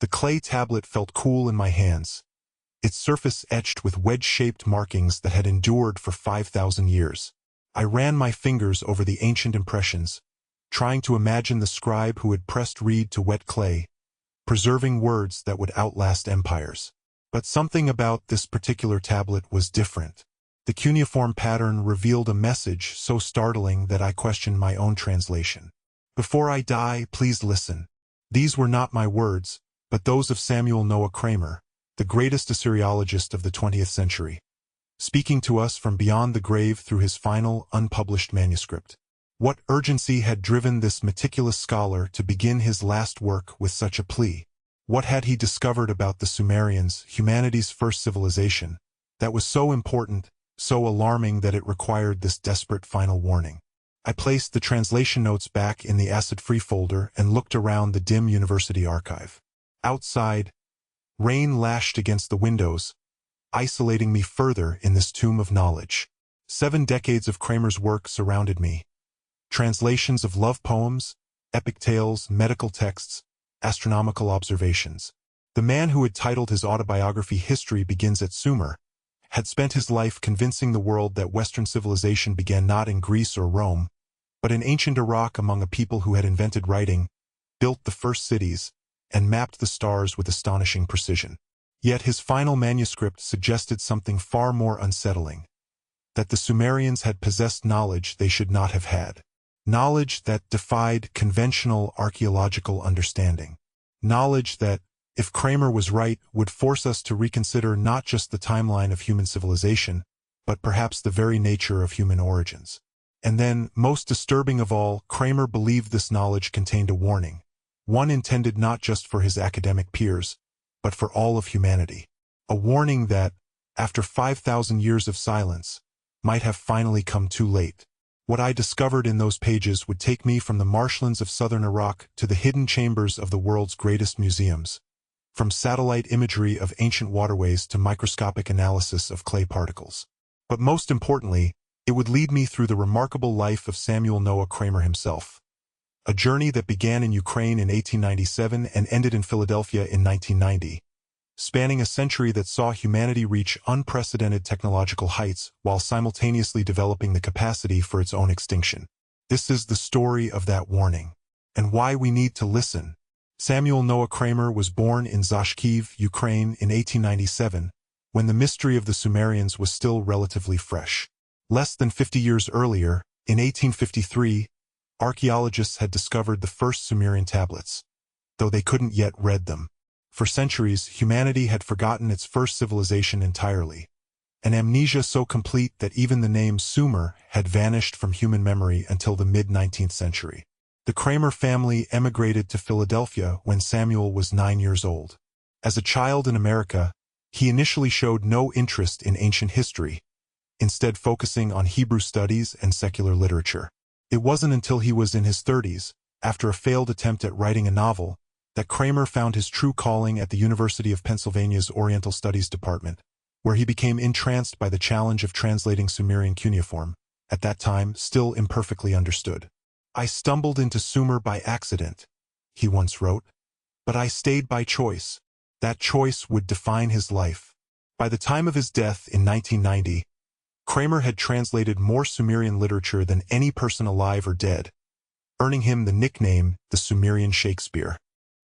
The clay tablet felt cool in my hands, its surface etched with wedge-shaped markings that had endured for 5,000 years. I ran my fingers over the ancient impressions, trying to imagine the scribe who had pressed reed to wet clay, preserving words that would outlast empires. But something about this particular tablet was different. The cuneiform pattern revealed a message so startling that I questioned my own translation. "Before I die, please listen." These were not my words, but those of Samuel Noah Kramer, the greatest Assyriologist of the 20th century, speaking to us from beyond the grave through his final, unpublished manuscript. What urgency had driven this meticulous scholar to begin his last work with such a plea? What had he discovered about the Sumerians, humanity's first civilization, that was so important, so alarming that it required this desperate final warning? I placed the translation notes back in the acid-free folder and looked around the dim university archive. Outside, rain lashed against the windows, isolating me further in this tomb of knowledge. 7 decades of Kramer's work surrounded me. Translations of love poems, epic tales, medical texts, astronomical observations. The man who had titled his autobiography History Begins at Sumer had spent his life convincing the world that Western civilization began not in Greece or Rome, but in ancient Iraq among a people who had invented writing, built the first cities, and mapped the stars with astonishing precision. Yet his final manuscript suggested something far more unsettling: that the Sumerians had possessed knowledge they should not have had. Knowledge that defied conventional archaeological understanding. Knowledge that, if Kramer was right, would force us to reconsider not just the timeline of human civilization, but perhaps the very nature of human origins. And then, most disturbing of all, Kramer believed this knowledge contained a warning, one intended not just for his academic peers, but for all of humanity. A warning that, after 5,000 years of silence, might have finally come too late. What I discovered in those pages would take me from the marshlands of southern Iraq to the hidden chambers of the world's greatest museums, from satellite imagery of ancient waterways to microscopic analysis of clay particles. But most importantly, it would lead me through the remarkable life of Samuel Noah Kramer himself, a journey that began in Ukraine in 1897 and ended in Philadelphia in 1990, spanning a century that saw humanity reach unprecedented technological heights while simultaneously developing the capacity for its own extinction. This is the story of that warning, and why we need to listen. Samuel Noah Kramer was born in Zashkiv, Ukraine in 1897, when the mystery of the Sumerians was still relatively fresh. Less than 50 years earlier, in 1853, archaeologists had discovered the first Sumerian tablets, though they couldn't yet read them. For centuries, humanity had forgotten its first civilization entirely, an amnesia so complete that even the name Sumer had vanished from human memory until the mid-19th century. The Kramer family emigrated to Philadelphia when Samuel was 9 years old. As a child in America, he initially showed no interest in ancient history, instead focusing on Hebrew studies and secular literature. It wasn't until he was in his 30s, after a failed attempt at writing a novel, that Kramer found his true calling at the University of Pennsylvania's Oriental Studies Department, where he became entranced by the challenge of translating Sumerian cuneiform, at that time still imperfectly understood. "I stumbled into Sumer by accident," he once wrote, "but I stayed by choice." That choice would define his life. By the time of his death in 1990, Kramer had translated more Sumerian literature than any person alive or dead, earning him the nickname the Sumerian Shakespeare.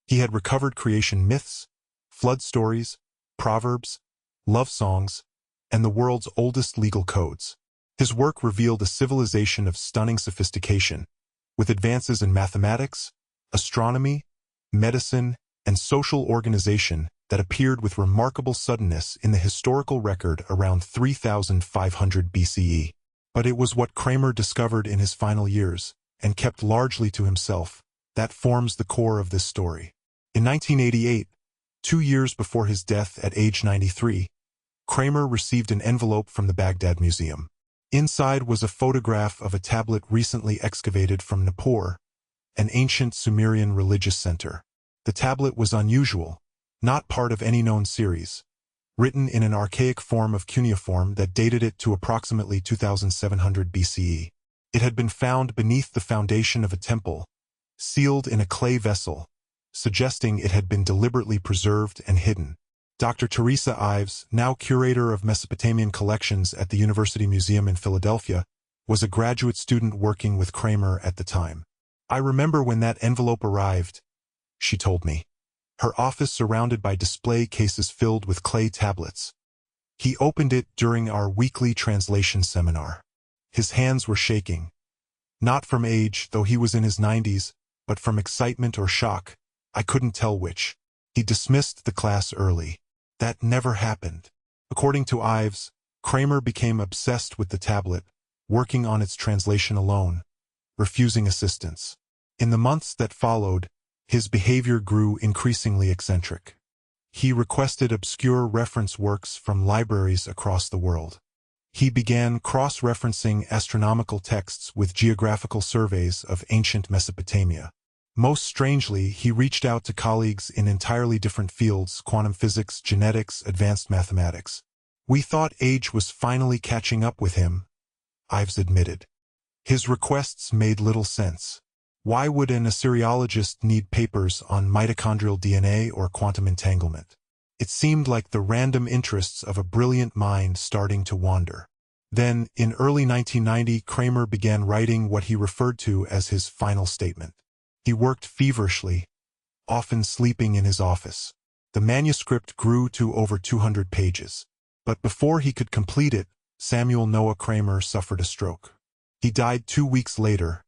He had recovered creation myths, flood stories, proverbs, love songs, and the world's oldest legal codes. His work revealed a civilization of stunning sophistication, with advances in mathematics, astronomy, medicine, and social organization that appeared with remarkable suddenness in the historical record around 3500 BCE. But it was what Kramer discovered in his final years, and kept largely to himself, that forms the core of this story. In 1988, 2 years before his death at age 93, Kramer received an envelope from the Baghdad Museum. Inside was a photograph of a tablet recently excavated from Nippur, an ancient Sumerian religious center. The tablet was unusual, not part of any known series, written in an archaic form of cuneiform that dated it to approximately 2700 BCE. It had been found beneath the foundation of a temple, sealed in a clay vessel, suggesting it had been deliberately preserved and hidden. Dr. Teresa Ives, now curator of Mesopotamian collections at the University Museum in Philadelphia, was a graduate student working with Kramer at the time. "I remember when that envelope arrived," she told me. "Her office surrounded by display cases filled with clay tablets. He opened it during our weekly translation seminar. His hands were shaking. Not from age, though he was in his 90s, but from excitement or shock. I couldn't tell which. He dismissed the class early. That never happened." According to Ives, Kramer became obsessed with the tablet, working on its translation alone, refusing assistance. In the months that followed, his behavior grew increasingly eccentric. He requested obscure reference works from libraries across the world. He began cross-referencing astronomical texts with geographical surveys of ancient Mesopotamia. Most strangely, he reached out to colleagues in entirely different fields: quantum physics, genetics, advanced mathematics. "We thought age was finally catching up with him," Ives admitted. His requests made little sense. Why would an Assyriologist need papers on mitochondrial DNA or quantum entanglement? It seemed like the random interests of a brilliant mind starting to wander. Then, in early 1990, Kramer began writing what he referred to as his final statement. He worked feverishly, often sleeping in his office. The manuscript grew to over 200 pages. But before he could complete it, Samuel Noah Kramer suffered a stroke. He died 2 weeks later,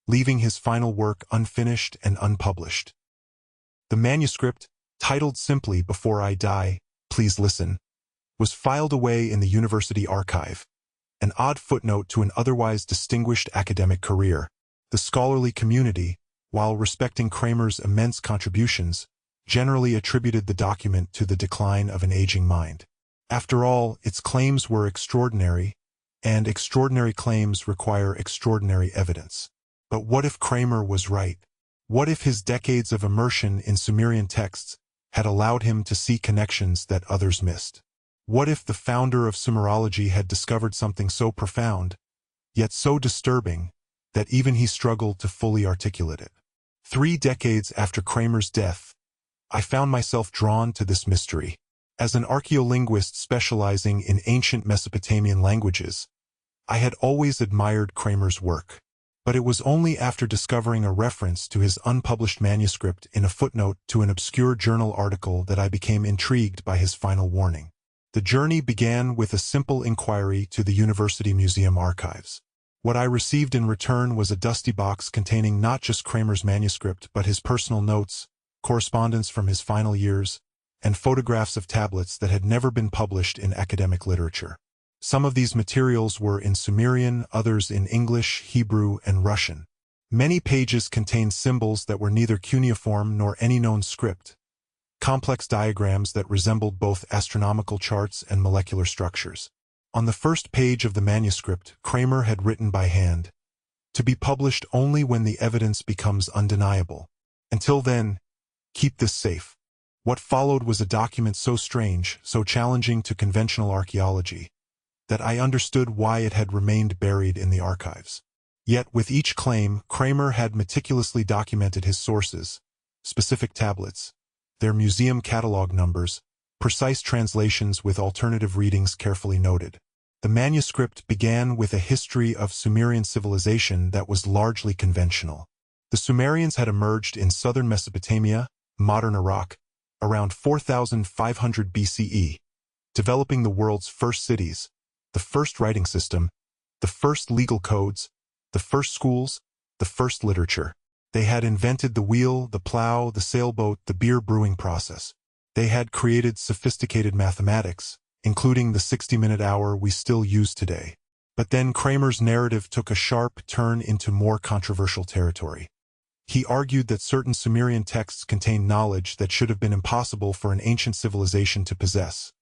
leaving his final work unfinished and unpublished. The manuscript, titled simply "Before I Die, Please Listen," was filed away in the university archive, an odd footnote to an otherwise distinguished academic career. The scholarly community, while respecting Kramer's immense contributions, generally attributed the document to the decline of an aging mind. After all, its claims were extraordinary, and extraordinary claims require extraordinary evidence. But what if Kramer was right? What if his decades of immersion in Sumerian texts had allowed him to see connections that others missed? What if the founder of Sumerology had discovered something so profound, yet so disturbing, that even he struggled to fully articulate it? 3 decades after Kramer's death, I found myself drawn to this mystery. As an archaeolinguist specializing in ancient Mesopotamian languages, I had always admired Kramer's work. But it was only after discovering a reference to his unpublished manuscript in a footnote to an obscure journal article that I became intrigued by his final warning. The journey began with a simple inquiry to the University Museum archives. What I received in return was a dusty box containing not just Kramer's manuscript but his personal notes, correspondence from his final years, and photographs of tablets that had never been published in academic literature. Some of these materials were in Sumerian, others in English, Hebrew, and Russian. Many pages contained symbols that were neither cuneiform nor any known script, complex diagrams that resembled both astronomical charts and molecular structures. On the first page of the manuscript, Kramer had written by hand, "To be published only when the evidence becomes undeniable. Until then, keep this safe." What followed was a document so strange, so challenging to conventional archaeology, that I understood why it had remained buried in the archives. Yet with each claim, Kramer had meticulously documented his sources, specific tablets, their museum catalog numbers, precise translations with alternative readings carefully noted. The manuscript began with a history of Sumerian civilization that was largely conventional. The Sumerians had emerged in southern Mesopotamia, modern Iraq, around 4,500 BCE, developing the world's first cities, the first writing system, the first legal codes, the first schools, the first literature. They had invented the wheel, the plow, the sailboat, the beer brewing process. They had created sophisticated mathematics, including the 60-minute hour we still use today. But then Kramer's narrative took a sharp turn into more controversial territory. He argued that certain Sumerian texts contained knowledge that should have been impossible for an ancient civilization to possess.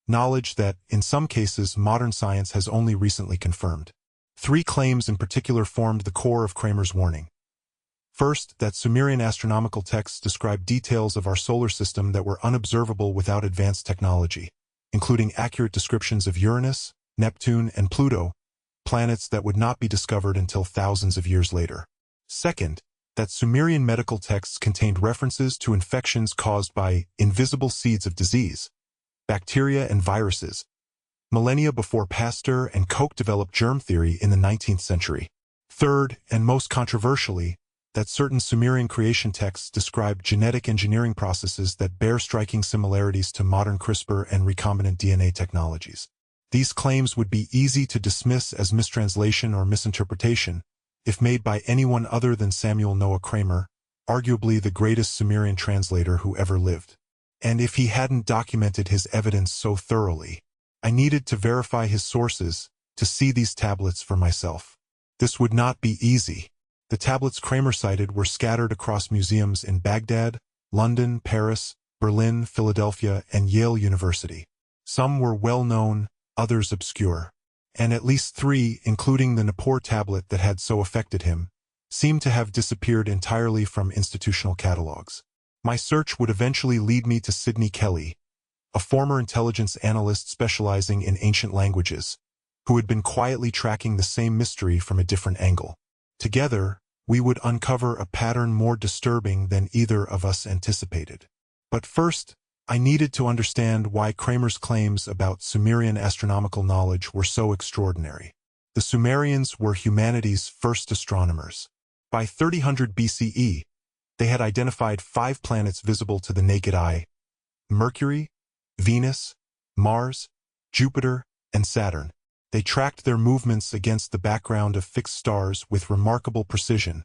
Knowledge that, in some cases, modern science has only recently confirmed. 3 claims in particular formed the core of Kramer's warning. First, that Sumerian astronomical texts describe details of our solar system that were unobservable without advanced technology, including accurate descriptions of Uranus, Neptune, and Pluto, planets that would not be discovered until thousands of years later. Second, that Sumerian medical texts contained references to infections caused by invisible seeds of disease, bacteria and viruses, millennia before Pasteur and Koch developed germ theory in the 19th century. Third, and most controversially, that certain Sumerian creation texts describe genetic engineering processes that bear striking similarities to modern CRISPR and recombinant DNA technologies. These claims would be easy to dismiss as mistranslation or misinterpretation if made by anyone other than Samuel Noah Kramer, arguably the greatest Sumerian translator who ever lived. And if he hadn't documented his evidence so thoroughly, I needed to verify his sources to see these tablets for myself. This would not be easy. The tablets Kramer cited were scattered across museums in Baghdad, London, Paris, Berlin, Philadelphia, and Yale University. Some were well-known, others obscure. And at least 3, including the Nippur tablet that had so affected him, seemed to have disappeared entirely from institutional catalogs. My search would eventually lead me to Sidney Kelly, a former intelligence analyst specializing in ancient languages, who had been quietly tracking the same mystery from a different angle. Together, we would uncover a pattern more disturbing than either of us anticipated. But first, I needed to understand why Kramer's claims about Sumerian astronomical knowledge were so extraordinary. The Sumerians were humanity's first astronomers. By 3000 BCE, they had identified 5 planets visible to the naked eye: Mercury, Venus, Mars, Jupiter, and Saturn. They tracked their movements against the background of fixed stars with remarkable precision,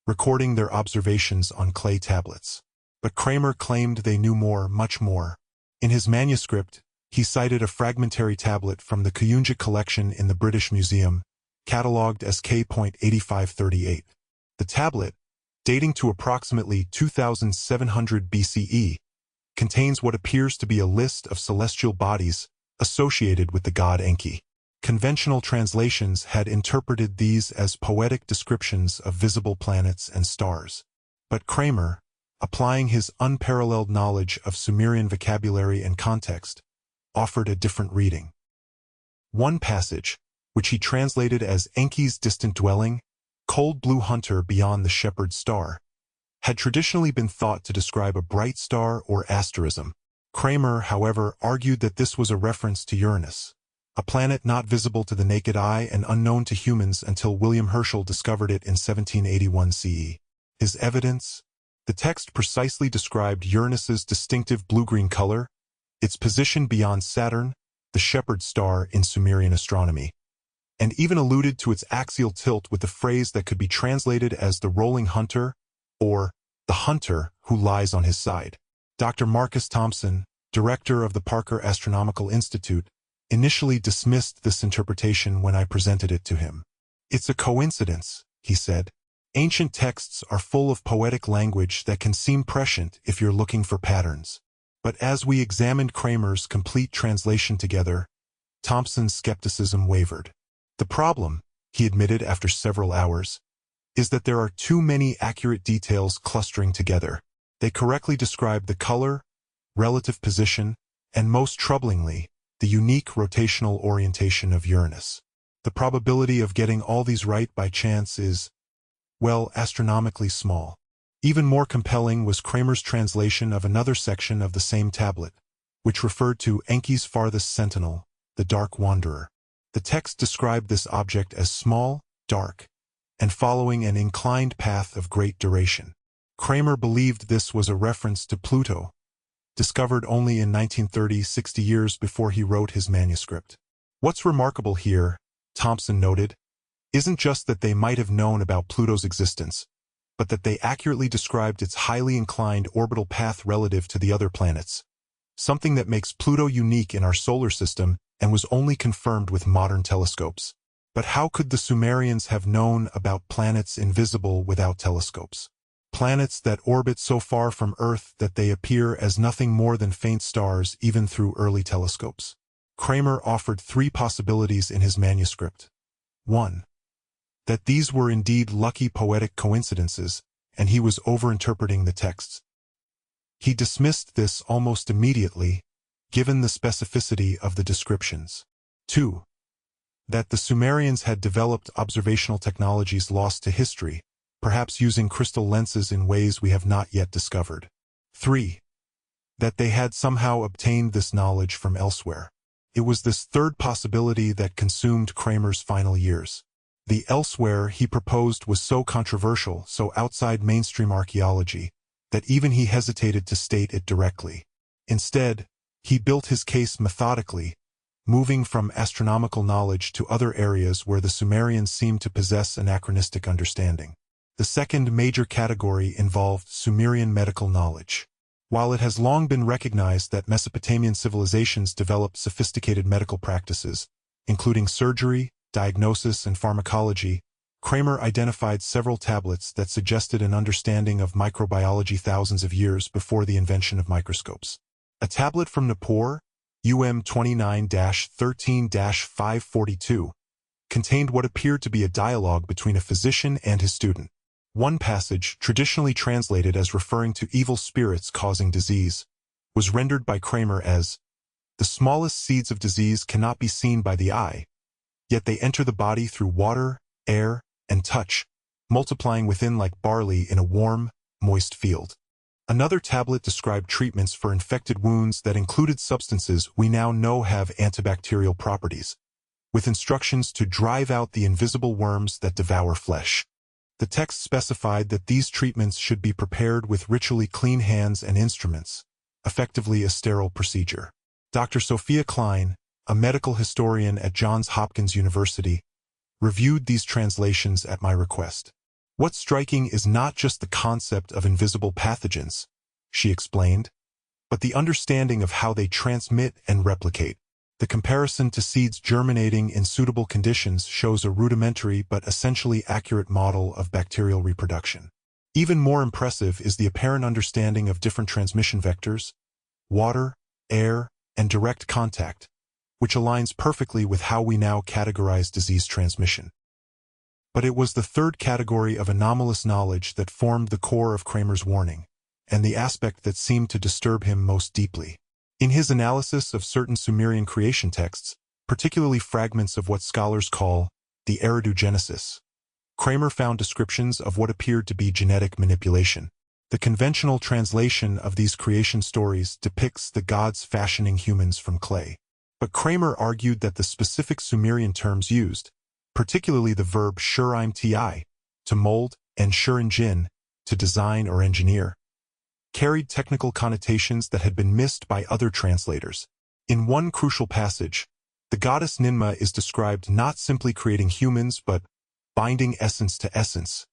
recording their observations on clay tablets. But Kramer claimed they knew more, much more. In his manuscript, he cited a fragmentary tablet from the Kuyunjik collection in the British Museum, catalogued as K.8538. The tablet, dating to approximately 2700 BCE, contains what appears to be a list of celestial bodies associated with the god Enki. Conventional translations had interpreted these as poetic descriptions of visible planets and stars. But Kramer, applying his unparalleled knowledge of Sumerian vocabulary and context, offered a different reading. One passage, which he translated as Enki's distant dwelling, cold blue hunter beyond the shepherd star, had traditionally been thought to describe a bright star or asterism. Kramer, however, argued that this was a reference to Uranus, a planet not visible to the naked eye and unknown to humans until William Herschel discovered it in 1781 CE. His evidence? The text precisely described Uranus's distinctive blue-green color, its position beyond Saturn, the shepherd star in Sumerian astronomy, and even alluded to its axial tilt with a phrase that could be translated as the rolling hunter, or the hunter who lies on his side. Dr. Marcus Thompson, director of the Parker Astronomical Institute, initially dismissed this interpretation when I presented it to him. "It's a coincidence," he said. "Ancient texts are full of poetic language that can seem prescient if you're looking for patterns." But as we examined Kramer's complete translation together, Thompson's skepticism wavered. "The problem," he admitted after several hours, "is that there are too many accurate details clustering together. They correctly describe the color, relative position, and most troublingly, the unique rotational orientation of Uranus. The probability of getting all these right by chance is, well, astronomically small." Even more compelling was Kramer's translation of another section of the same tablet, which referred to Enki's farthest sentinel, the Dark Wanderer. The text described this object as small, dark, and following an inclined path of great duration. Kramer believed this was a reference to Pluto, discovered only in 1930, 60 years before he wrote his manuscript. "What's remarkable here," Thompson noted, "isn't just that they might have known about Pluto's existence, but that they accurately described its highly inclined orbital path relative to the other planets, something that makes Pluto unique in our solar system and was only confirmed with modern telescopes. But how could the Sumerians have known about planets invisible without telescopes? Planets that orbit so far from Earth that they appear as nothing more than faint stars even through early telescopes." Kramer offered 3 possibilities in his manuscript. 1. That these were indeed lucky poetic coincidences, and he was overinterpreting the texts. He dismissed this almost immediately, given the specificity of the descriptions. 2. That the Sumerians had developed observational technologies lost to history, perhaps using crystal lenses in ways we have not yet discovered. 3. That they had somehow obtained this knowledge from elsewhere. It was this third possibility that consumed Kramer's final years. The elsewhere he proposed was so controversial, so outside mainstream archaeology, that even he hesitated to state it directly. Instead, he built his case methodically, moving from astronomical knowledge to other areas where the Sumerians seemed to possess anachronistic understanding. The second major category involved Sumerian medical knowledge. While it has long been recognized that Mesopotamian civilizations developed sophisticated medical practices, including surgery, diagnosis, and pharmacology, Kramer identified several tablets that suggested an understanding of microbiology thousands of years before the invention of microscopes. A tablet from Nippur, UM 29-13-542, contained what appeared to be a dialogue between a physician and his student. One passage, traditionally translated as referring to evil spirits causing disease, was rendered by Kramer as, "The smallest seeds of disease cannot be seen by the eye, yet they enter the body through water, air, and touch, multiplying within like barley in a warm, moist field." Another tablet described treatments for infected wounds that included substances we now know have antibacterial properties, with instructions to drive out the invisible worms that devour flesh. The text specified that these treatments should be prepared with ritually clean hands and instruments, effectively a sterile procedure. Dr. Sophia Klein, a medical historian at Johns Hopkins University, reviewed these translations at my request. "What's striking is not just the concept of invisible pathogens," she explained, "but the understanding of how they transmit and replicate. The comparison to seeds germinating in suitable conditions shows a rudimentary but essentially accurate model of bacterial reproduction. Even more impressive is the apparent understanding of different transmission vectors, water, air, and direct contact, which aligns perfectly with how we now categorize disease transmission." But it was the third category of anomalous knowledge that formed the core of Kramer's warning, and the aspect that seemed to disturb him most deeply. In his analysis of certain Sumerian creation texts, particularly fragments of what scholars call the Eridogenesis, Kramer found descriptions of what appeared to be genetic manipulation. The conventional translation of these creation stories depicts the gods fashioning humans from clay. But Kramer argued that the specific Sumerian terms used, particularly the verb shurim ti, to mold, and shurin jin, to design or engineer, carried technical connotations that had been missed by other translators. In one crucial passage, the goddess Ninmah is described not simply creating humans but binding essence to essence,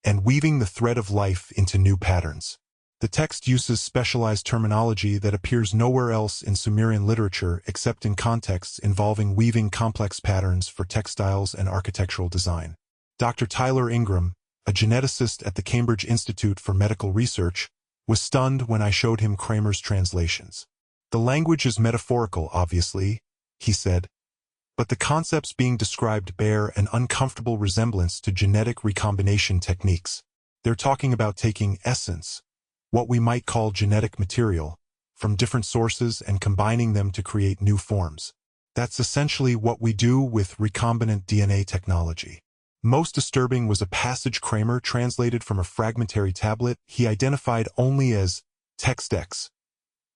and weaving the thread of life into new patterns. The text uses specialized terminology that appears nowhere else in Sumerian literature except in contexts involving weaving complex patterns for textiles and architectural design. Dr. Tyler Ingram, a geneticist at the Cambridge Institute for Medical Research, was stunned when I showed him Kramer's translations. "The language is metaphorical, obviously," he said, "but the concepts being described bear an uncomfortable resemblance to genetic recombination techniques. They're talking about taking essence, what we might call genetic material, from different sources and combining them to create new forms. That's essentially what we do with recombinant DNA technology." Most disturbing was a passage Kramer translated from a fragmentary tablet he identified only as Text X,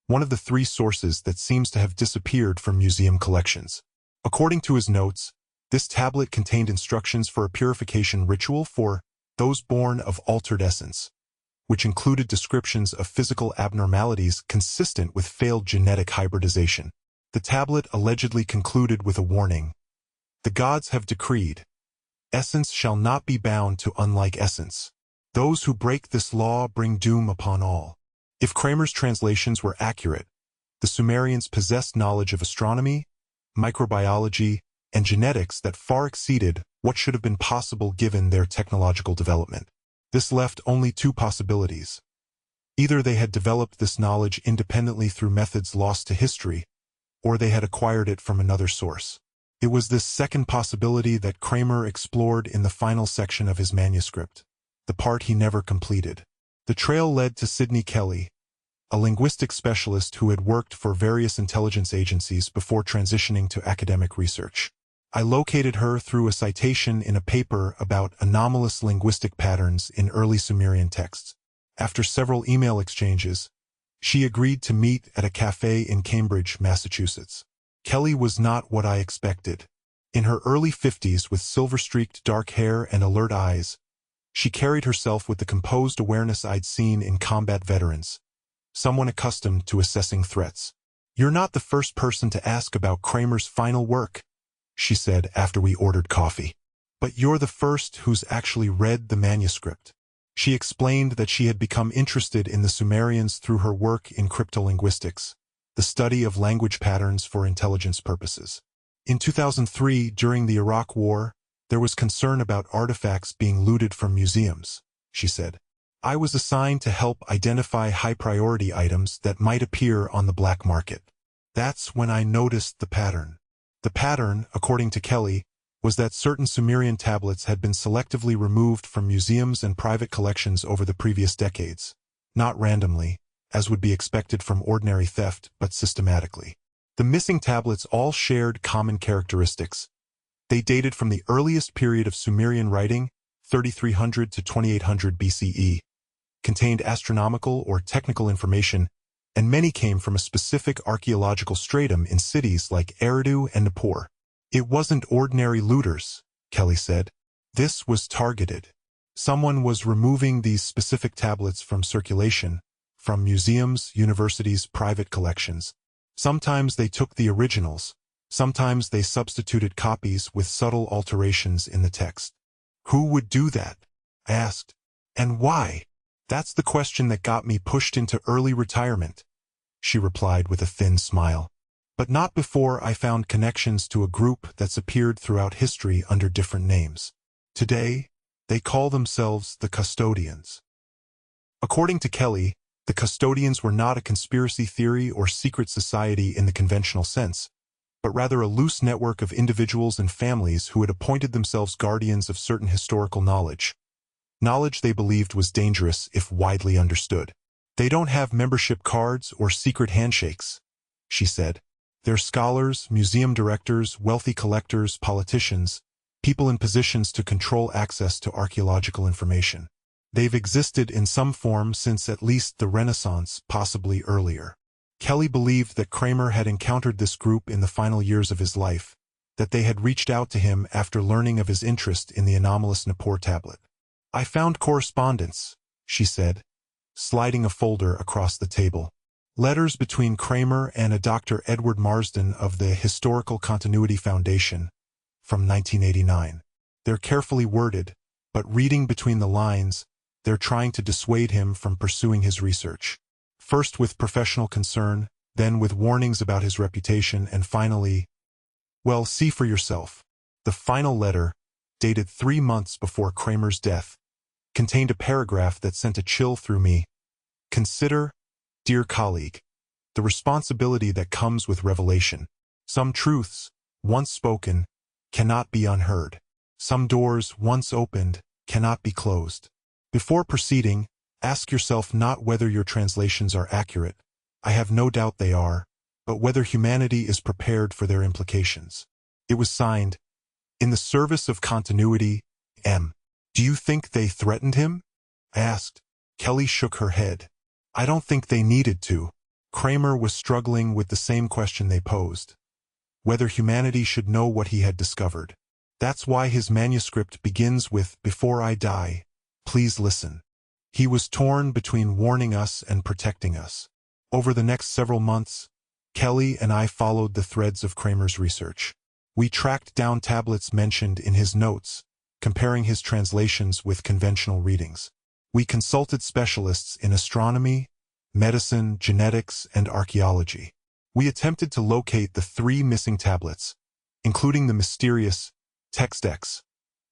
one of the three sources that seems to have disappeared from museum collections. According to his notes, this tablet contained instructions for a purification ritual for those born of altered essence, which included descriptions of physical abnormalities consistent with failed genetic hybridization. The tablet allegedly concluded with a warning. "The gods have decreed, essence shall not be bound to unlike essence. Those who break this law bring doom upon all." If Kramer's translations were accurate, the Sumerians possessed knowledge of astronomy, microbiology, and genetics that far exceeded what should have been possible given their technological development. This left only two possibilities. Either they had developed this knowledge independently through methods lost to history, or they had acquired it from another source. It was this second possibility that Kramer explored in the final section of his manuscript, the part he never completed. The trail led to Sidney Kelly, a linguistic specialist who had worked for various intelligence agencies before transitioning to academic research. I located her through a citation in a paper about anomalous linguistic patterns in early Sumerian texts. After several email exchanges, she agreed to meet at a cafe in Cambridge, Massachusetts. Kelly was not what I expected. In her early 50s with silver-streaked dark hair and alert eyes, she carried herself with the composed awareness I'd seen in combat veterans, someone accustomed to assessing threats. "You're not the first person to ask about Kramer's final work," she said after we ordered coffee. "But you're the first who's actually read the manuscript." She explained that she had become interested in the Sumerians through her work in cryptolinguistics, the study of language patterns for intelligence purposes. In 2003, during the Iraq War, there was concern about artifacts being looted from museums, she said. I was assigned to help identify high-priority items that might appear on the black market. That's when I noticed the pattern. The pattern, according to Kelly, was that certain Sumerian tablets had been selectively removed from museums and private collections over the previous decades, not randomly, as would be expected from ordinary theft, but systematically. The missing tablets all shared common characteristics. They dated from the earliest period of Sumerian writing, 3300 to 2800 BCE, contained astronomical or technical information, and many came from a specific archaeological stratum in cities like Eridu and Nippur. It wasn't ordinary looters, Kelly said. This was targeted. Someone was removing these specific tablets from circulation, from museums, universities, private collections. Sometimes they took the originals, sometimes they substituted copies with subtle alterations in the text. Who would do that? I asked. And why? That's the question that got me pushed into early retirement, she replied with a thin smile. But not before I found connections to a group that's appeared throughout history under different names. Today, they call themselves the Custodians. According to Kelly, the Custodians were not a conspiracy theory or secret society in the conventional sense, but rather a loose network of individuals and families who had appointed themselves guardians of certain historical knowledge. Knowledge they believed was dangerous if widely understood. They don't have membership cards or secret handshakes, she said. They're scholars, museum directors, wealthy collectors, politicians, people in positions to control access to archaeological information. They've existed in some form since at least the Renaissance, possibly earlier. Kelly believed that Kramer had encountered this group in the final years of his life, that they had reached out to him after learning of his interest in the anomalous Nippur tablet. I found correspondence, she said, sliding a folder across the table. Letters between Kramer and a Dr. Edward Marsden of the Historical Continuity Foundation from 1989. They're carefully worded, but reading between the lines, they're trying to dissuade him from pursuing his research. First with professional concern, then with warnings about his reputation, and finally, well, see for yourself. The final letter, dated 3 months before Kramer's death, contained a paragraph that sent a chill through me. Consider, dear colleague, the responsibility that comes with revelation. Some truths, once spoken, cannot be unheard. Some doors, once opened, cannot be closed. Before proceeding, ask yourself not whether your translations are accurate, I have no doubt they are, but whether humanity is prepared for their implications. It was signed, "In the service of continuity, M." Do you think they threatened him? I asked. Kelly shook her head. I don't think they needed to. Kramer was struggling with the same question they posed. Whether humanity should know what he had discovered. That's why his manuscript begins with, "Before I die, please listen." He was torn between warning us and protecting us. Over the next several months, Kelly and I followed the threads of Kramer's research. We tracked down tablets mentioned in his notes, comparing his translations with conventional readings. We consulted specialists in astronomy, medicine, genetics, and archaeology. We attempted to locate the 3 missing tablets, including the mysterious Text X,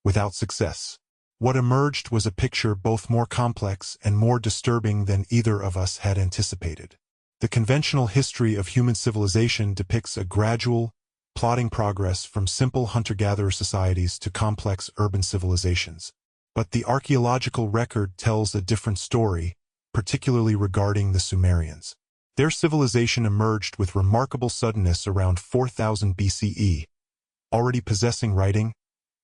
without success. What emerged was a picture both more complex and more disturbing than either of us had anticipated. The conventional history of human civilization depicts a gradual, plodding progress from simple hunter-gatherer societies to complex urban civilizations. But the archaeological record tells a different story, particularly regarding the Sumerians. Their civilization emerged with remarkable suddenness around 4000 BCE, already possessing writing,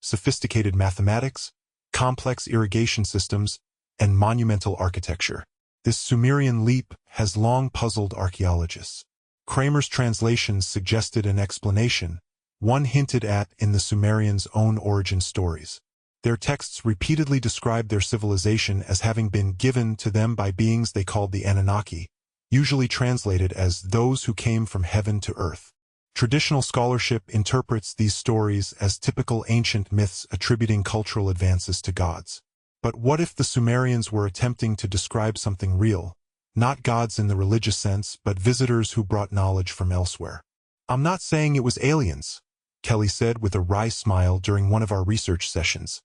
sophisticated mathematics, complex irrigation systems, and monumental architecture. This Sumerian leap has long puzzled archaeologists. Kramer's translations suggested an explanation, one hinted at in the Sumerians' own origin stories. Their texts repeatedly described their civilization as having been given to them by beings they called the Anunnaki, usually translated as those who came from heaven to earth. Traditional scholarship interprets these stories as typical ancient myths attributing cultural advances to gods. But what if the Sumerians were attempting to describe something real, not gods in the religious sense, but visitors who brought knowledge from elsewhere? "I'm not saying it was aliens," Kelly said with a wry smile during one of our research sessions.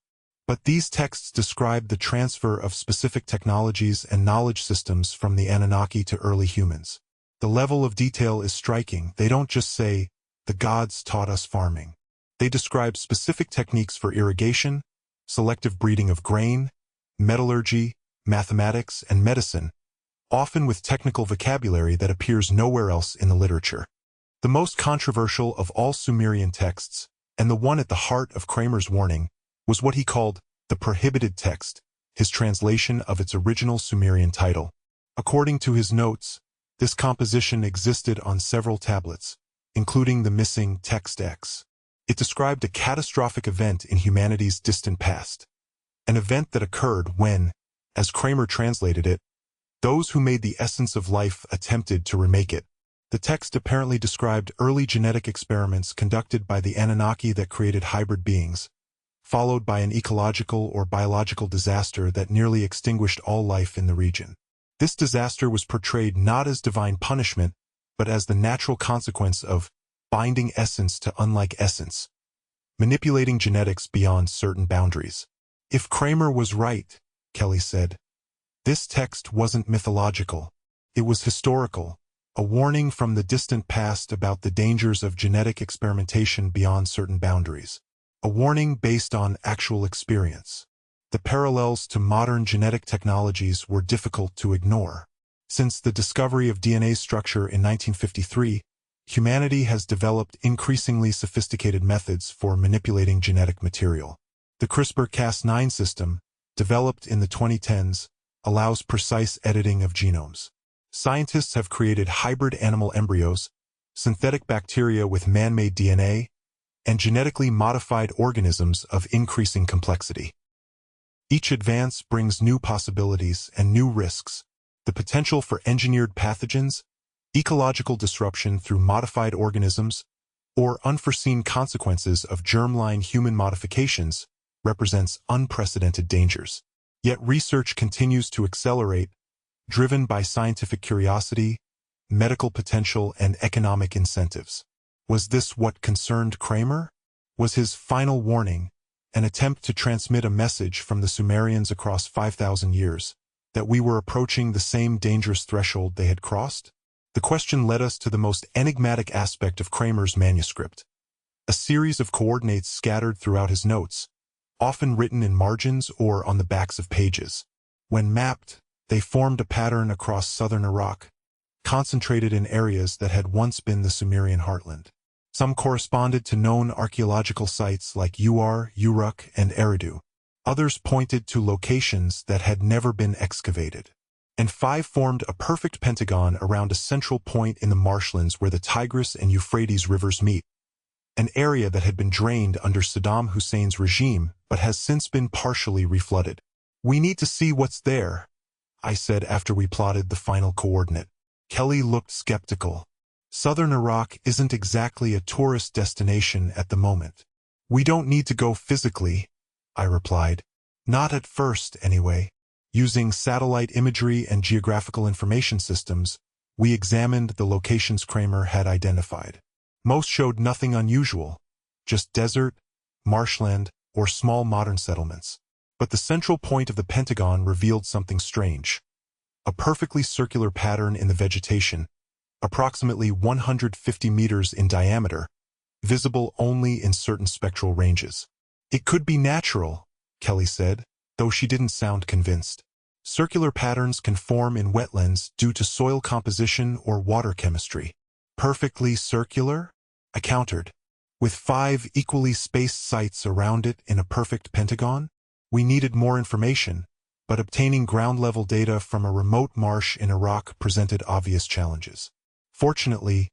"But these texts describe the transfer of specific technologies and knowledge systems from the Anunnaki to early humans. The level of detail is striking. They don't just say, 'The gods taught us farming.' They describe specific techniques for irrigation, selective breeding of grain, metallurgy, mathematics, and medicine, often with technical vocabulary that appears nowhere else in the literature." The most controversial of all Sumerian texts, and the one at the heart of Kramer's warning, was what he called the prohibited text, his translation of its original Sumerian title. According to his notes, this composition existed on several tablets, including the missing text X. It described a catastrophic event in humanity's distant past, an event that occurred when, as Kramer translated it, those who made the essence of life attempted to remake it. The text apparently described early genetic experiments conducted by the Anunnaki that created hybrid beings, followed by an ecological or biological disaster that nearly extinguished all life in the region. This disaster was portrayed not as divine punishment, but as the natural consequence of binding essence to unlike essence, manipulating genetics beyond certain boundaries. If Kramer was right, Kelly said, this text wasn't mythological. It was historical, a warning from the distant past about the dangers of genetic experimentation beyond certain boundaries. A warning based on actual experience. The parallels to modern genetic technologies were difficult to ignore. Since the discovery of DNA structure in 1953, humanity has developed increasingly sophisticated methods for manipulating genetic material. The CRISPR-Cas9 system, developed in the 2010s, allows precise editing of genomes. Scientists have created hybrid animal embryos, synthetic bacteria with man-made DNA, and genetically modified organisms of increasing complexity. Each advance brings new possibilities and new risks, the potential for engineered pathogens, ecological disruption through modified organisms, or unforeseen consequences of germline human modifications represents unprecedented dangers. Yet research continues to accelerate, driven by scientific curiosity, medical potential, and economic incentives. Was this what concerned Kramer? Was his final warning an attempt to transmit a message from the Sumerians across 5,000 years, that we were approaching the same dangerous threshold they had crossed? The question led us to the most enigmatic aspect of Kramer's manuscript, a series of coordinates scattered throughout his notes, often written in margins or on the backs of pages. When mapped, they formed a pattern across southern Iraq, concentrated in areas that had once been the Sumerian heartland. Some corresponded to known archaeological sites like Uruk, and Eridu. Others pointed to locations that had never been excavated. And 5 formed a perfect pentagon around a central point in the marshlands where the Tigris and Euphrates rivers meet, an area that had been drained under Saddam Hussein's regime but has since been partially reflooded. "We need to see what's there," I said after we plotted the final coordinate. Kelly looked skeptical. "Southern Iraq isn't exactly a tourist destination at the moment." "We don't need to go physically," I replied. "Not at first, anyway." Using satellite imagery and geographical information systems, we examined the locations Kramer had identified. Most showed nothing unusual, just desert, marshland, or small modern settlements. But the central point of the Pentagon revealed something strange. A perfectly circular pattern in the vegetation, approximately 150 meters in diameter, visible only in certain spectral ranges. "It could be natural," Kelly said, though she didn't sound convinced. "Circular patterns can form in wetlands due to soil composition or water chemistry." "Perfectly circular?" I countered. with 5 equally spaced sites around it in a perfect pentagon? We needed more information, but obtaining ground-level data from a remote marsh in Iraq presented obvious challenges. Fortunately,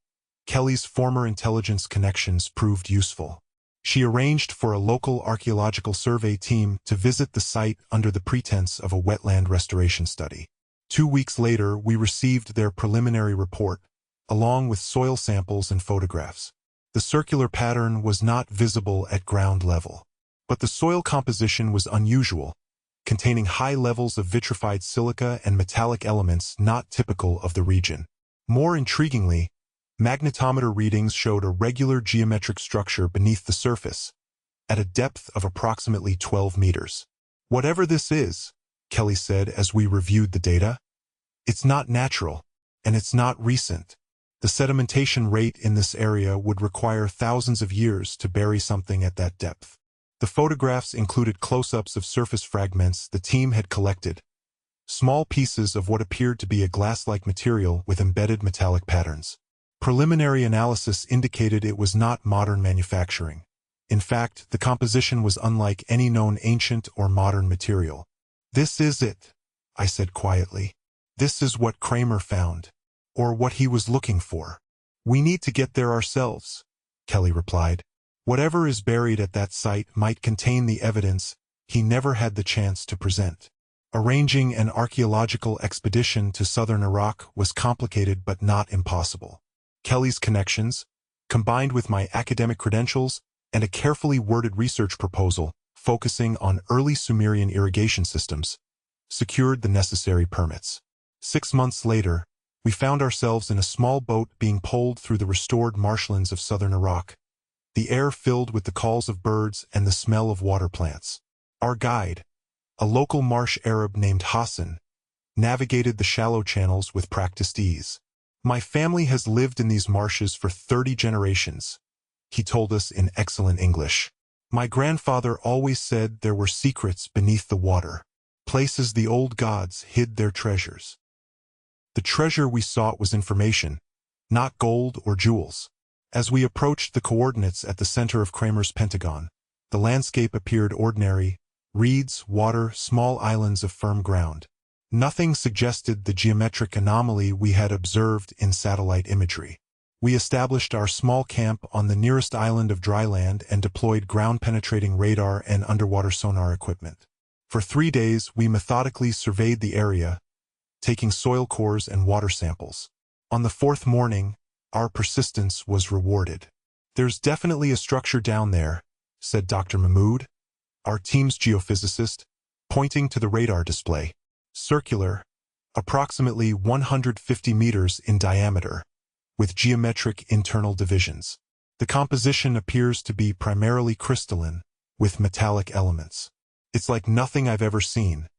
Kelly's former intelligence connections proved useful. She arranged for a local archaeological survey team to visit the site under the pretense of a wetland restoration study. 2 weeks later, we received their preliminary report, along with soil samples and photographs. The circular pattern was not visible at ground level, but the soil composition was unusual, containing high levels of vitrified silica and metallic elements not typical of the region. More intriguingly, magnetometer readings showed a regular geometric structure beneath the surface, at a depth of approximately 12 meters. Whatever this is, Kelly said as we reviewed the data, it's not natural, and it's not recent. The sedimentation rate in this area would require thousands of years to bury something at that depth. The photographs included close-ups of surface fragments the team had collected, small pieces of what appeared to be a glass-like material with embedded metallic patterns. Preliminary analysis indicated it was not modern manufacturing. In fact, the composition was unlike any known ancient or modern material. "This is it," I said quietly. "This is what Kramer found, or what he was looking for. We need to get there ourselves," Kelly replied. "Whatever is buried at that site might contain the evidence he never had the chance to present." Arranging an archaeological expedition to southern Iraq was complicated but not impossible. Kelly's connections, combined with my academic credentials and a carefully worded research proposal focusing on early Sumerian irrigation systems, secured the necessary permits. 6 months later, we found ourselves in a small boat being poled through the restored marshlands of southern Iraq, the air filled with the calls of birds and the smell of water plants. Our guide, a local marsh Arab named Hassan, navigated the shallow channels with practiced ease. "My family has lived in these marshes for 30 generations, he told us in excellent English. "My grandfather always said there were secrets beneath the water, places the old gods hid their treasures." The treasure we sought was information, not gold or jewels. As we approached the coordinates at the center of Kramer's pentagon, the landscape appeared ordinary: reeds, water, small islands of firm ground. Nothing suggested the geometric anomaly we had observed in satellite imagery. We established our small camp on the nearest island of dry land and deployed ground-penetrating radar and underwater sonar equipment. For 3 days, we methodically surveyed the area, taking soil cores and water samples. On the 4th morning, our persistence was rewarded. "There's definitely a structure down there," said Dr. Mahmoud, our team's geophysicist, pointing to the radar display. "Circular, approximately 150 meters in diameter, with geometric internal divisions. The composition appears to be primarily crystalline, with metallic elements. It's like nothing I've ever seen.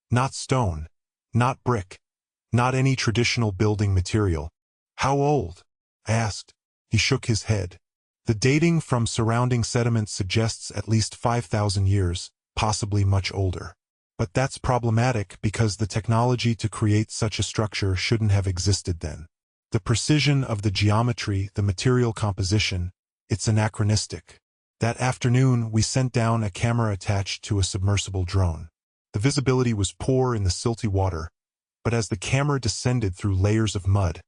Not stone, not brick, not any traditional building material." "How old?" I asked. He shook his head. "The dating from surrounding sediment suggests at least 5,000 years, possibly much older. But that's problematic because the technology to create such a structure shouldn't have existed then. The precision of the geometry, the material composition, it's anachronistic." That afternoon, we sent down a camera attached to a submersible drone. The visibility was poor in the silty water, but as the camera descended through layers of mud,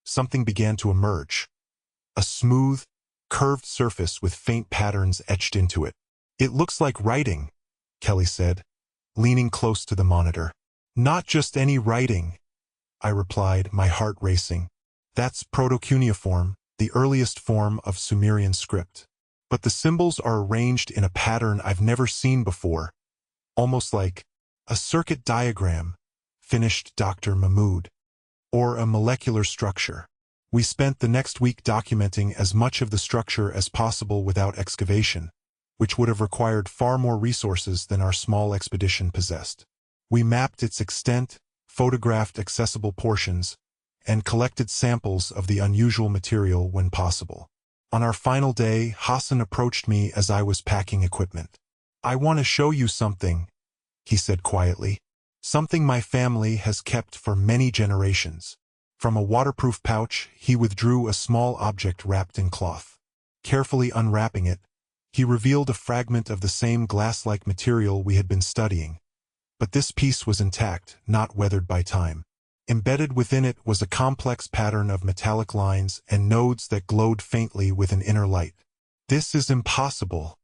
something began to emerge. A smooth, curved surface with faint patterns etched into it. "It looks like writing," Kelly said, leaning close to the monitor. "Not just any writing," I replied, my heart racing. "That's proto-cuneiform, the earliest form of Sumerian script. But the symbols are arranged in a pattern I've never seen before, almost like a circuit diagram," finished Dr. Mahmoud, "or a molecular structure." We spent the next week documenting as much of the structure as possible without excavation, which would have required far more resources than our small expedition possessed. We mapped its extent, photographed accessible portions, and collected samples of the unusual material when possible. On our final day, Hassan approached me as I was packing equipment. "I want to show you something," he said quietly. "Something my family has kept for many generations." From a waterproof pouch, he withdrew a small object wrapped in cloth. Carefully unwrapping it, he revealed a fragment of the same glass-like material we had been studying. But this piece was intact, not weathered by time. Embedded within it was a complex pattern of metallic lines and nodes that glowed faintly with an inner light. "This is impossible,"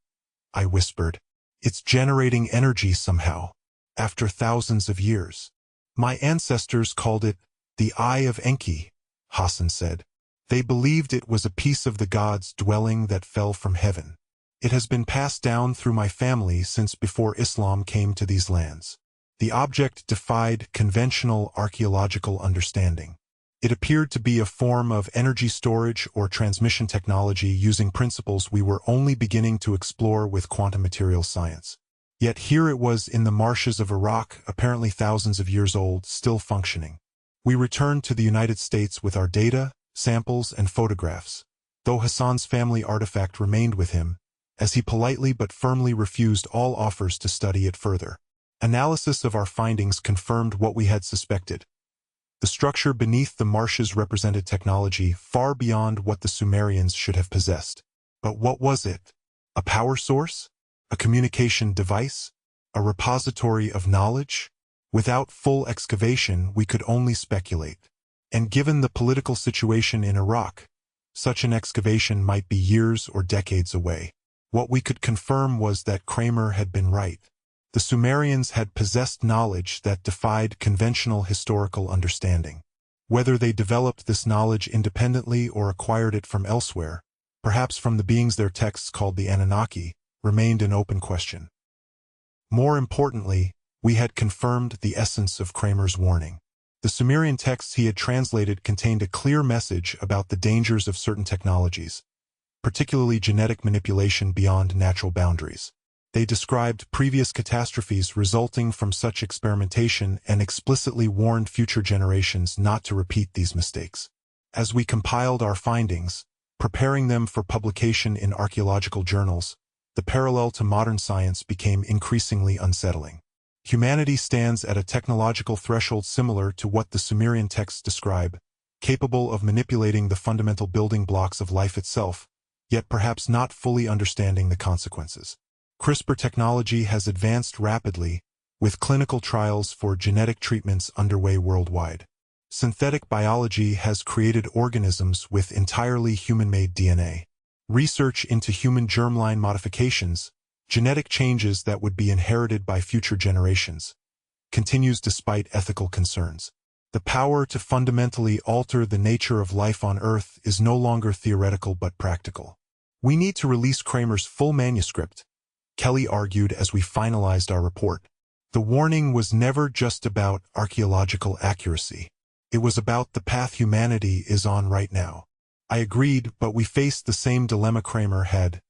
I whispered. "It's generating energy somehow, after thousands of years." "My ancestors called it the Eye of Enki," Hassan said. "They believed it was a piece of the god's dwelling that fell from heaven. It has been passed down through my family since before Islam came to these lands." The object defied conventional archaeological understanding. It appeared to be a form of energy storage or transmission technology using principles we were only beginning to explore with quantum materials science. Yet here it was in the marshes of Iraq, apparently thousands of years old, still functioning. We returned to the United States with our data, samples, and photographs, though Hassan's family artifact remained with him, as he politely but firmly refused all offers to study it further. Analysis of our findings confirmed what we had suspected. The structure beneath the marshes represented technology far beyond what the Sumerians should have possessed. But what was it? A power source? A communication device? A repository of knowledge? Without full excavation, we could only speculate. And given the political situation in Iraq, such an excavation might be years or decades away. What we could confirm was that Kramer had been right. The Sumerians had possessed knowledge that defied conventional historical understanding. Whether they developed this knowledge independently or acquired it from elsewhere, perhaps from the beings their texts called the Anunnaki, remained an open question. More importantly, we had confirmed the essence of Kramer's warning. The Sumerian texts he had translated contained a clear message about the dangers of certain technologies, particularly genetic manipulation beyond natural boundaries. They described previous catastrophes resulting from such experimentation and explicitly warned future generations not to repeat these mistakes. As we compiled our findings, preparing them for publication in archaeological journals, the parallel to modern science became increasingly unsettling. Humanity stands at a technological threshold similar to what the Sumerian texts describe, capable of manipulating the fundamental building blocks of life itself, yet perhaps not fully understanding the consequences. CRISPR technology has advanced rapidly, with clinical trials for genetic treatments underway worldwide. Synthetic biology has created organisms with entirely human-made DNA. Research into human germline modifications, genetic changes that would be inherited by future generations, continues despite ethical concerns. The power to fundamentally alter the nature of life on Earth is no longer theoretical but practical. We need to release Kramer's full manuscript, Kelly argued as we finalized our report. The warning was never just about archaeological accuracy. It was about the path humanity is on right now. I agreed, but we faced the same dilemma Kramer had: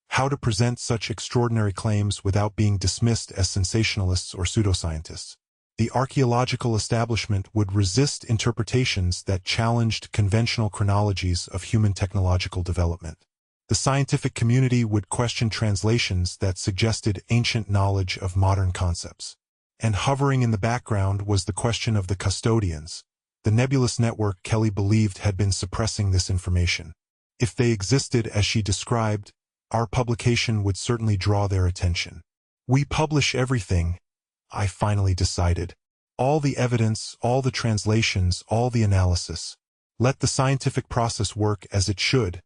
how to present such extraordinary claims without being dismissed as sensationalists or pseudoscientists. The archaeological establishment would resist interpretations that challenged conventional chronologies of human technological development. The scientific community would question translations that suggested ancient knowledge of modern concepts. And hovering in the background was the question of the custodians, the nebulous network Kelly believed had been suppressing this information. If they existed as she described, our publication would certainly draw their attention. We publish everything, I finally decided. All the evidence, all the translations, all the analysis. Let the scientific process work as it should,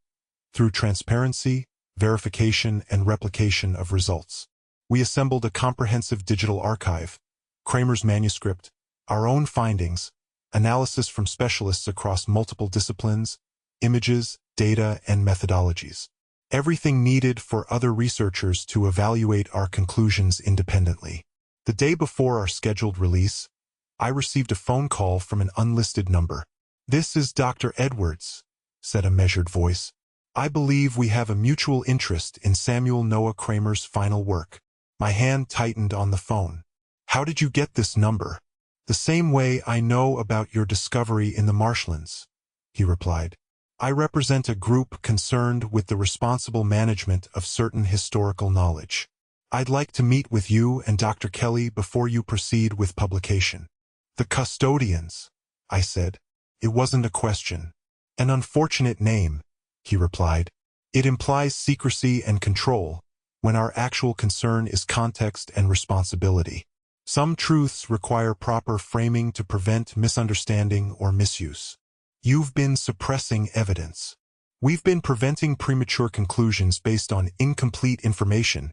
through transparency, verification, and replication of results. We assembled a comprehensive digital archive, Kramer's manuscript, our own findings, analysis from specialists across multiple disciplines, images, data, and methodologies. Everything needed for other researchers to evaluate our conclusions independently. The day before our scheduled release, I received a phone call from an unlisted number. "This is Dr. Edwards," said a measured voice. "I believe we have a mutual interest in Samuel Noah Kramer's final work." My hand tightened on the phone. "How did you get this number?" "The same way I know about your discovery in the marshlands," he replied. "I represent a group concerned with the responsible management of certain historical knowledge. I'd like to meet with you and Dr. Kelly before you proceed with publication." "The custodians," I said. It wasn't a question. "An unfortunate name," he replied. It implies secrecy and control, when our actual concern is context and responsibility. Some truths require proper framing to prevent misunderstanding or misuse. You've been suppressing evidence. We've been preventing premature conclusions based on incomplete information,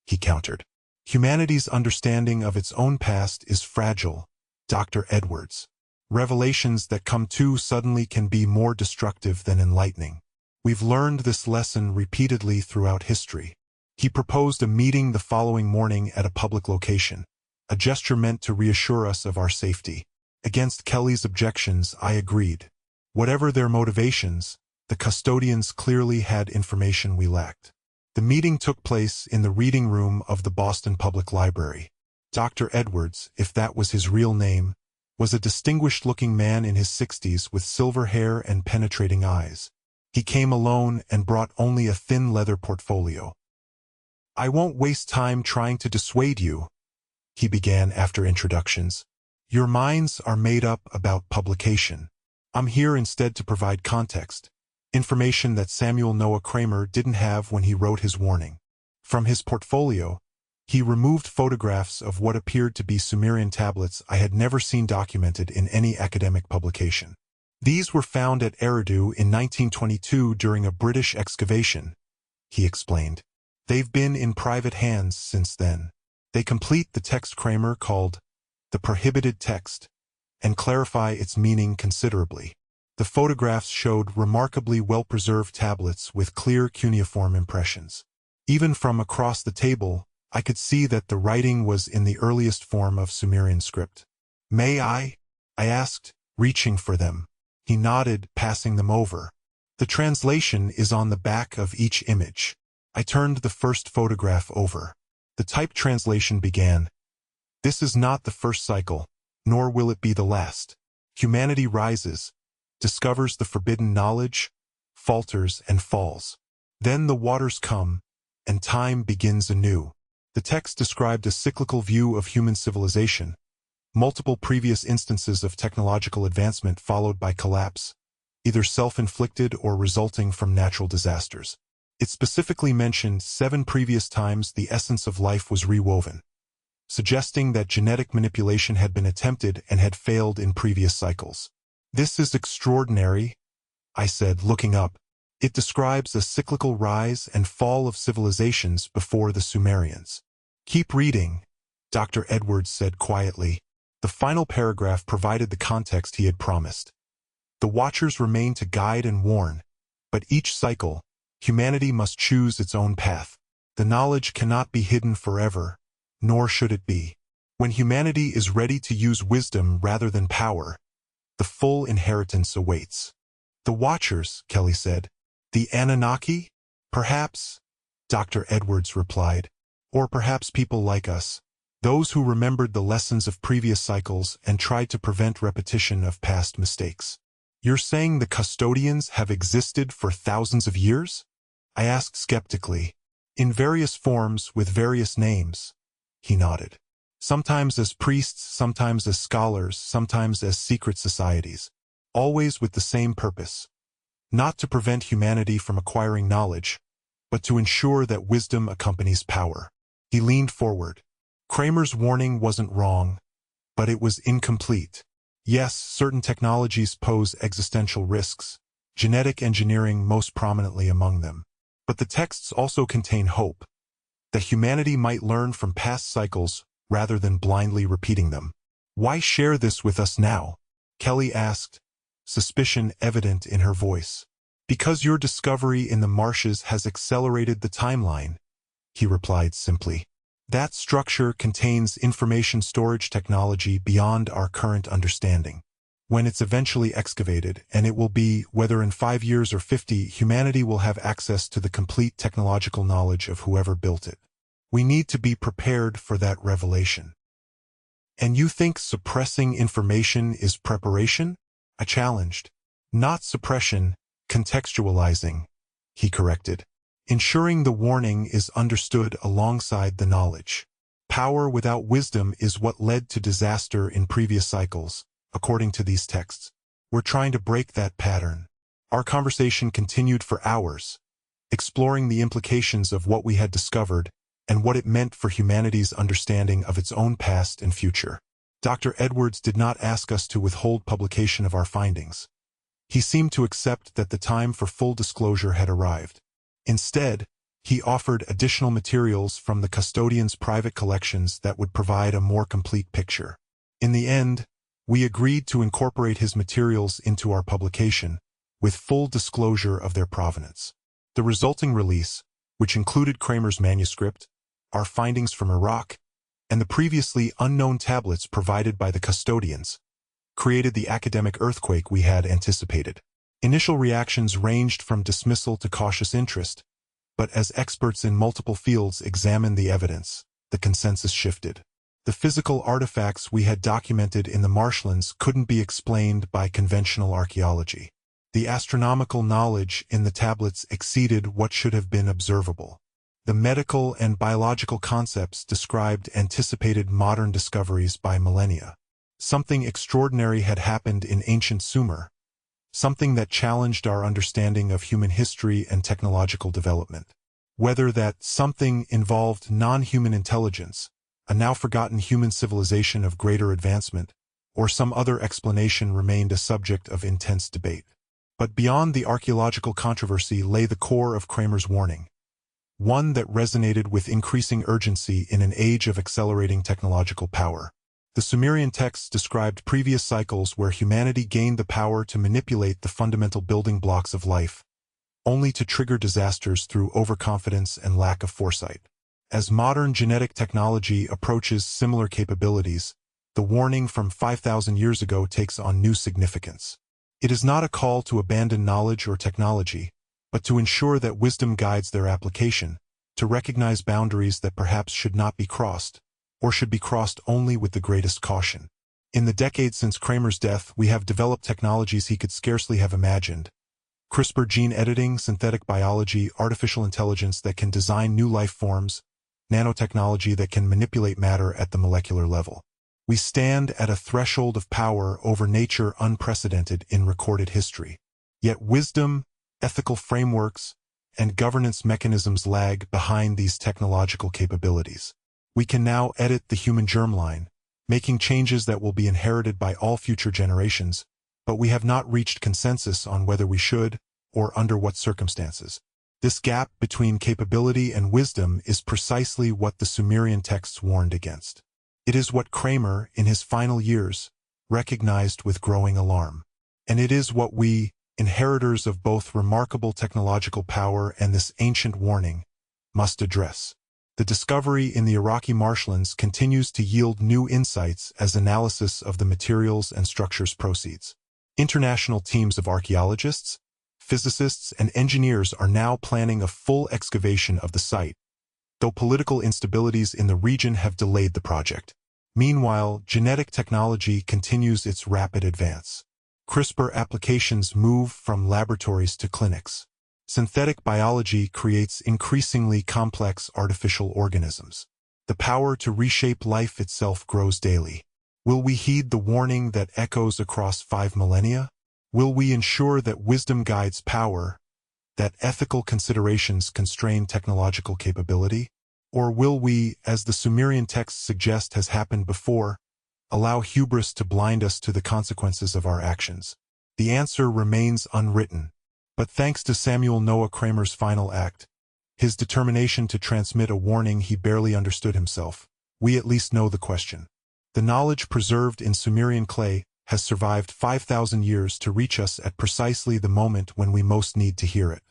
he countered. Humanity's understanding of its own past is fragile, Dr. Edwards. Revelations that come too suddenly can be more destructive than enlightening. We've learned this lesson repeatedly throughout history. He proposed a meeting the following morning at a public location, a gesture meant to reassure us of our safety. Against Kelly's objections, I agreed. Whatever their motivations, the custodians clearly had information we lacked. The meeting took place in the reading room of the Boston Public Library. Dr. Edwards, if that was his real name, was a distinguished-looking man in his 60s with silver hair and penetrating eyes. He came alone and brought only a thin leather portfolio. "I won't waste time trying to dissuade you," he began after introductions. "Your minds are made up about publication. I'm here instead to provide context, information that Samuel Noah Kramer didn't have when he wrote his warning." From his portfolio, he removed photographs of what appeared to be Sumerian tablets I had never seen documented in any academic publication. These were found at Eridu in 1922 during a British excavation, he explained. They've been in private hands since then. They complete the text Kramer called the prohibited text and clarify its meaning considerably. The photographs showed remarkably well-preserved tablets with clear cuneiform impressions. Even from across the table, I could see that the writing was in the earliest form of Sumerian script. "May I?" I asked, reaching for them. He nodded, passing them over. "The translation is on the back of each image." I turned the first photograph over. The typed translation began, "This is not the first cycle, nor will it be the last. Humanity rises, discovers the forbidden knowledge, falters and falls. Then the waters come, and time begins anew." The text described a cyclical view of human civilization, multiple previous instances of technological advancement followed by collapse, either self-inflicted or resulting from natural disasters. It specifically mentioned 7 previous times the essence of life was rewoven, suggesting that genetic manipulation had been attempted and had failed in previous cycles. "This is extraordinary," I said, looking up. "It describes a cyclical rise and fall of civilizations before the Sumerians." "Keep reading," Dr. Edwards said quietly. The final paragraph provided the context he had promised. "The Watchers remain to guide and warn, but each cycle, humanity must choose its own path. The knowledge cannot be hidden forever, nor should it be. When humanity is ready to use wisdom rather than power, the full inheritance awaits." "The Watchers," Kelly said. "The Anunnaki?" "Perhaps," Dr. Edwards replied. "Or perhaps people like us, those who remembered the lessons of previous cycles and tried to prevent repetition of past mistakes." "You're saying the custodians have existed for thousands of years?" I asked skeptically. "In various forms with various names," he nodded. "Sometimes as priests, sometimes as scholars, sometimes as secret societies. Always with the same purpose. Not to prevent humanity from acquiring knowledge, but to ensure that wisdom accompanies power." He leaned forward. "Kramer's warning wasn't wrong, but it was incomplete. Yes, certain technologies pose existential risks, genetic engineering most prominently among them. But the texts also contain hope, that humanity might learn from past cycles rather than blindly repeating them." "Why share this with us now?" Kelly asked, suspicion evident in her voice. "Because your discovery in the marshes has accelerated the timeline," he replied simply. "That structure contains information storage technology beyond our current understanding. When it's eventually excavated, and it will be, whether in 5 years or 50, humanity will have access to the complete technological knowledge of whoever built it. We need to be prepared for that revelation." "And you think suppressing information is preparation?" I challenged. "Not suppression, contextualizing," he corrected. "Ensuring the warning is understood alongside the knowledge. Power without wisdom is what led to disaster in previous cycles, according to these texts. We're trying to break that pattern." Our conversation continued for hours, exploring the implications of what we had discovered and what it meant for humanity's understanding of its own past and future. Dr. Edwards did not ask us to withhold publication of our findings. He seemed to accept that the time for full disclosure had arrived. Instead, he offered additional materials from the custodian's private collections that would provide a more complete picture. In the end, we agreed to incorporate his materials into our publication, with full disclosure of their provenance. The resulting release, which included Kramer's manuscript, our findings from Iraq, and the previously unknown tablets provided by the custodians, created the academic earthquake we had anticipated. Initial reactions ranged from dismissal to cautious interest, but as experts in multiple fields examined the evidence, the consensus shifted. The physical artifacts we had documented in the marshlands couldn't be explained by conventional archaeology. The astronomical knowledge in the tablets exceeded what should have been observable. The medical and biological concepts described anticipated modern discoveries by millennia. Something extraordinary had happened in ancient Sumer, something that challenged our understanding of human history and technological development. Whether that something involved non-human intelligence, a now-forgotten human civilization of greater advancement, or some other explanation remained a subject of intense debate. But beyond the archaeological controversy lay the core of Kramer's warning, one that resonated with increasing urgency in an age of accelerating technological power. The Sumerian texts described previous cycles where humanity gained the power to manipulate the fundamental building blocks of life, only to trigger disasters through overconfidence and lack of foresight. As modern genetic technology approaches similar capabilities, the warning from 5,000 years ago takes on new significance. It is not a call to abandon knowledge or technology, but to ensure that wisdom guides their application, to recognize boundaries that perhaps should not be crossed, or should be crossed only with the greatest caution. In the decades since Kramer's death, we have developed technologies he could scarcely have imagined. CRISPR gene editing, synthetic biology, artificial intelligence that can design new life forms, nanotechnology that can manipulate matter at the molecular level. We stand at a threshold of power over nature unprecedented in recorded history. Yet wisdom, ethical frameworks, and governance mechanisms lag behind these technological capabilities. We can now edit the human germline, making changes that will be inherited by all future generations, but we have not reached consensus on whether we should, or under what circumstances. This gap between capability and wisdom is precisely what the Sumerian texts warned against. It is what Kramer, in his final years, recognized with growing alarm. And it is what we, inheritors of both remarkable technological power and this ancient warning, must address. The discovery in the Iraqi marshlands continues to yield new insights as analysis of the materials and structures proceeds. International teams of archaeologists, physicists, and engineers are now planning a full excavation of the site, though political instabilities in the region have delayed the project. Meanwhile, genetic technology continues its rapid advance. CRISPR applications move from laboratories to clinics. Synthetic biology creates increasingly complex artificial organisms. The power to reshape life itself grows daily. Will we heed the warning that echoes across 5 millennia? Will we ensure that wisdom guides power, that ethical considerations constrain technological capability? Or will we, as the Sumerian texts suggest has happened before, allow hubris to blind us to the consequences of our actions? The answer remains unwritten. But thanks to Samuel Noah Kramer's final act, his determination to transmit a warning he barely understood himself, we at least know the question. The knowledge preserved in Sumerian clay has survived 5,000 years to reach us at precisely the moment when we most need to hear it.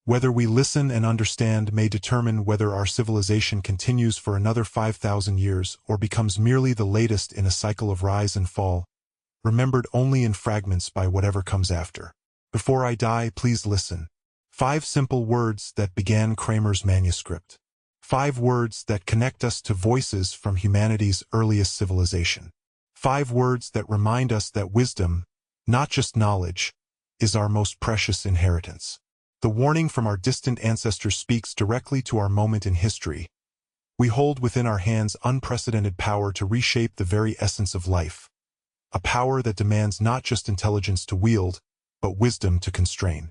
Whether we listen and understand may determine whether our civilization continues for another 5,000 years or becomes merely the latest in a cycle of rise and fall, remembered only in fragments by whatever comes after. Before I die, please listen. 5 simple words that began Kramer's manuscript. 5 words that connect us to voices from humanity's earliest civilization. 5 words that remind us that wisdom, not just knowledge, is our most precious inheritance. The warning from our distant ancestors speaks directly to our moment in history. We hold within our hands unprecedented power to reshape the very essence of life, a power that demands not just intelligence to wield, but wisdom to constrain.